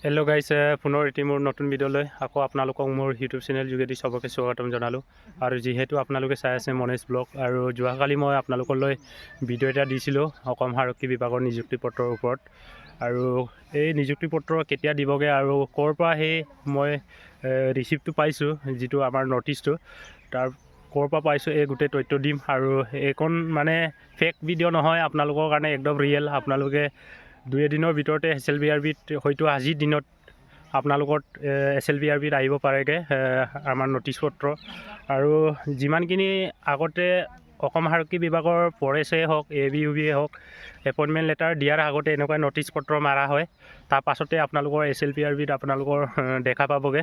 Hello' guys পুনৰ এটি মোৰ নতুন ভিডিঅ'লৈ আকৌ আপোনালোকক মোৰ ইউটিউব চেনেল যোগেদি চবকে স্বাগতম জনালোঁ। আৰু যিহেতু আপোনালোকে চাই আছে মনেশ ব্লগ, আৰু যোৱাকালি মই আপোনালোকলৈ ভিডিঅ' এটা দিছিলোঁ অসম আৰক্ষী বিভাগৰ নিযুক্তি পত্ৰৰ ওপৰত। আৰু এই নিযুক্তি পত্ৰ কেতিয়া দিবগৈ আৰু ক'ৰ পৰা সেই মই ৰিচিপ্টটো পাইছোঁ, যিটো আমাৰ ন'টিচটো তাৰ ক'ৰ পৰা পাইছোঁ এই গোটেই তথ্য দিম। আৰু এইখন মানে ফেক ভিডিঅ' নহয়, আপোনালোকৰ কাৰণে একদম ৰিয়েল। আপোনালোকে 2 এদিনৰ ভিতৰতে SLVRBত হয়তো আজিৰ দিনত আপোনালোকৰ SLVRBত আহিব পাৰেগৈ আমাৰ ন'টিচ পত্ৰ। আৰু যিমানখিনি আগতে অসম আৰক্ষী বিভাগৰ ফৰেষ্টেই হওক, ABUBয়ে হওক, এপইণ্টমেণ্ট লেটাৰ দিয়াৰ আগতে এনেকুৱা ন'টিচ পত্ৰ মাৰা হয়। তাৰ পাছতে আপোনালোকৰ SLVRBত আপোনালোকৰ দেখা পাবগৈ।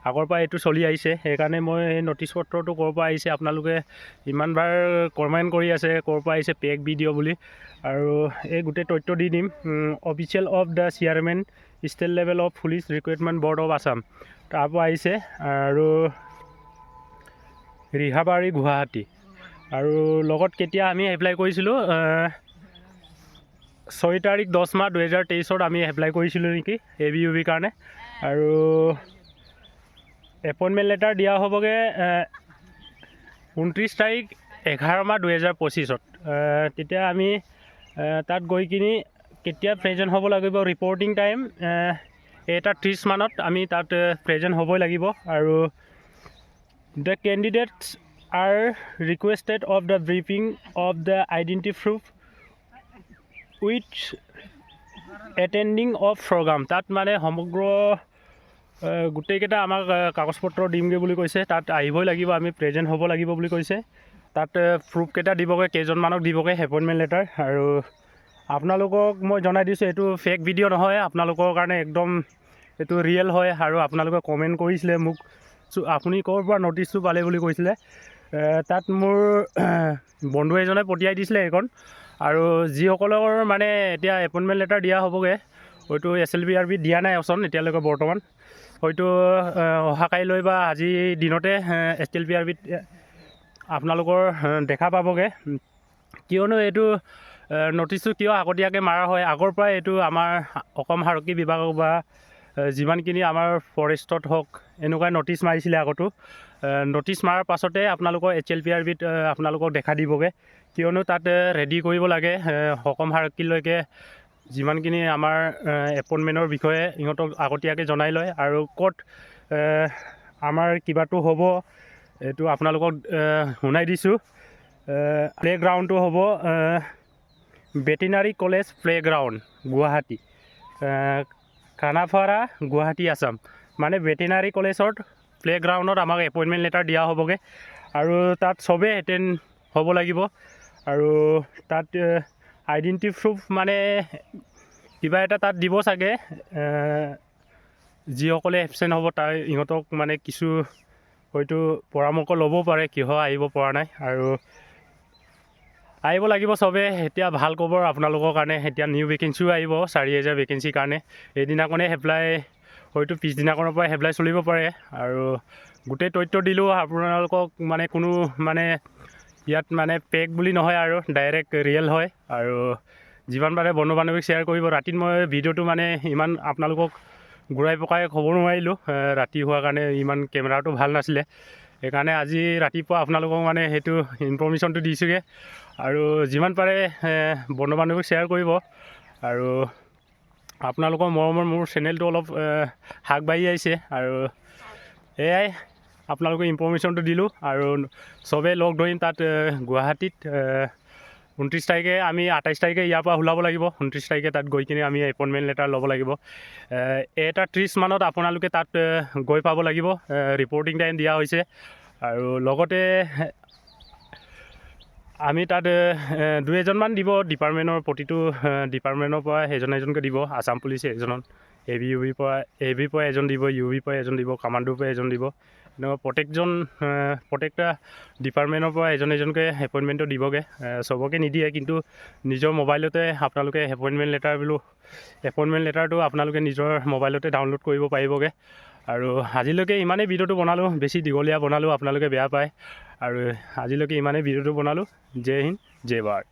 আগৰ পৰা এইটো চলি আহিছে, সেইকাৰণে মই এই ন'টিচ পত্ৰটো ক'ৰ পৰা আহিছে আপোনালোকে ইমানবাৰ কমেণ্ট কৰি আছে ক'ৰ পৰা আহিছে পেক ভিডিঅ' বুলি। আৰু এই গোটেই তথ্য দি দিম। Official of the chairman state level of police recruitment board of Assam, তাৰ পৰা আহিছে। আৰু ৰিহাবাৰী গুৱাহাটী। আৰু লগত কেতিয়া আমি এপ্লাই কৰিছিলোঁ, 6 তাৰিখ 10 মাহ 2023 আমি এপ্লাই কৰিছিলোঁ নেকি ABUBৰ কাৰণে। আৰু এপইণ্টমেণ্ট লেটাৰ দিয়া হ'বগৈ 29 তাৰিখ 11 মাহ 2025। তেতিয়া আমি তাত গৈ কিনি কেতিয়া প্ৰেজেণ্ট হ'ব লাগিব, ৰিপৰ্টিং টাইম 8:30 মানত আমি তাত প্ৰেজেণ্ট হ'বই লাগিব। আৰু the candidates are requested of the briefing of the identity proof with attending of program. তাত মানে সমগ্ৰ গোটেইকেইটা আমাক কাগজ পত্ৰ দিমগৈ বুলি কৈছে, তাত আহিবই লাগিব, আমি প্ৰেজেণ্ট হ'ব লাগিব বুলি কৈছে। তাত প্ৰুফকেইটা দিবগৈ, কেইজনমানক দিবগৈ এপইণ্টমেণ্ট লেটাৰ। আৰু আপোনালোকক মই জনাই দিছোঁ এইটো ফেক ভিডিঅ' নহয়, আপোনালোকৰ কাৰণে একদম এইটো ৰিয়েল হয়। আৰু আপোনালোকে কমেণ্ট কৰিছিলে মোক, আপুনি ক'ৰ পৰা ন'টিচটো পালে বুলি কৈছিলে। তাত মোৰ বন্ধু এজনে পঠিয়াই দিছিলে এইখন। আৰু যিসকলৰ মানে এতিয়া এপইণ্টমেণ্ট লেটাৰ দিয়া হ'বগৈ, হয়তো SLVRBত দিয়া নাই অপশ্যন এতিয়ালৈকে বৰ্তমান, হয়তো অহাকাইলৈ বা আজিৰ দিনতে SLVRBত আপোনালোকৰ দেখা পাবগৈ। কিয়নো এইটো ন'টিচটো কিয় আগতীয়াকৈ মাৰা হয়, আগৰ পৰাই এইটো আমাৰ অসম আৰক্ষী বিভাগক বা যিমানখিনি আমাৰ ফৰেষ্টত হওক এনেকুৱা ন'টিচ মাৰিছিলে আগতো। ন'টিচ মৰাৰ পাছতে আপোনালোকৰ SLVRBত আপোনালোকক দেখা দিবগৈ। কিয়নো তাত ৰেডি কৰিব লাগে অসম আৰক্ষীলৈকে যিমানখিনি আমাৰ এপইণ্টমেণ্টৰ বিষয়ে ইহঁতক আগতীয়াকৈ জনাই লয়। আৰু ক'ত আমাৰ কিবাটো হ'ব এইটো আপোনালোকক শুনাই দিছোঁ। প্লে'গ্ৰাউণ্ডটো হ'ব veterinary college playground Guwahati, Khanapara Guwahati Assam. মানে ভেটেনাৰী কলেজত প্লে'গ্ৰাউণ্ডত আমাক এপইণ্টমেণ্ট লেটাৰ দিয়া হ'বগৈ। আৰু তাত চবেই এটেণ্ড হ'ব লাগিব। আৰু তাত আইডেণ্টি প্ৰুফ মানে কিবা এটা তাত দিব চাগে, যিসকলে এবচেণ্ট হ'ব তাৰ ইহঁতক মানে কিছু হয়তো পৰামৰ্শ ল'ব পাৰে কিয় আহিব পৰা নাই। আৰু আহিব লাগিব চবেই। এতিয়া ভাল খবৰ আপোনালোকৰ কাৰণে, এতিয়া নিউ ভেকেঞ্চিও আহিব 4000 ভেকেঞ্চিৰ কাৰণে। এইদিনাখনেই এপ্লাই, হয়তো পিছদিনাখনৰ পৰা এপ্লাই চলিব পাৰে। আৰু গোটেই তথ্য দিলোঁ আপোনালোকক, মানে কোনো মানে ইয়াত মানে পেক বুলি নহয় আৰু ডাইৰেক্ট ৰিয়েল হয়। আৰু যিমান পাৰে বন্ধু বান্ধৱীক শ্বেয়াৰ কৰিব। ৰাতিত মই ভিডিঅ'টো মানে ইমান আপোনালোকক ঘূৰাই পকাই ক'ব নোৱাৰিলোঁ, ৰাতি হোৱাৰ কাৰণে ইমান কেমেৰাটো ভাল নাছিলে। সেইকাৰণে আজি ৰাতিপুৱা আপোনালোকক মানে সেইটো ইনফৰ্মেশ্যনটো দিছোঁগৈ। আৰু যিমান পাৰে বন্ধু বান্ধৱীক শ্বেয়াৰ কৰিব। আৰু আপোনালোকৰ মৰমৰ মোৰ চেনেলটো অলপ আগবাঢ়ি আহিছে। আৰু এয়াই আপোনালোকে ইনফৰ্মেশ্যনটো দিলোঁ। আৰু চবেই লগ ধৰিম তাত গুৱাহাটীত 29 তাৰিখে। আমি 28 তাৰিখে ইয়াৰ পৰা ওলাব লাগিব। 29 তাৰিখে তাত গৈ কিনে আমি এপইণ্টমেণ্ট লেটাৰ ল'ব লাগিব। 1:30 মানত আপোনালোকে তাত গৈ পাব লাগিব। ৰিপৰ্টিং টাইম দিয়া হৈছে। আৰু লগতে আমি তাত 2 এজনমান দিব ডিপাৰ্টমেণ্টৰ, প্ৰতিটো ডিপাৰ্টমেণ্টৰ পৰা এজন এজনকৈ দিব। আছাম পুলিচ এজনত, ABUBৰ পৰা এজন দিব, UBৰ পৰা এজন দিব, কামাণ্ডোৰ পৰা এজন দিব। এনেকুৱা প্ৰত্যেকটা ডিপাৰ্টমেণ্টৰ পৰা এজন এজনকৈ এপইণ্টমেণ্টটো দিবগৈ। চবকে নিদিয়ে, কিন্তু নিজৰ মোবাইলতে আপোনালোকে এপইণ্টমেণ্ট লেটাৰটো আপোনালোকে নিজৰ মোবাইলতে ডাউনলোড কৰিব পাৰিবগৈ। আৰু আজিলৈকে ইমানেই ভিডিঅ'টো বনালোঁ, বেছি দীঘলীয়া বনালোঁ আপোনালোকে বেয়া পায়। আৰু আজিলৈকে ইমানেই ভিডিঅ'টো বনালোঁ। জয় হিন্দ, জয় ভাৰত।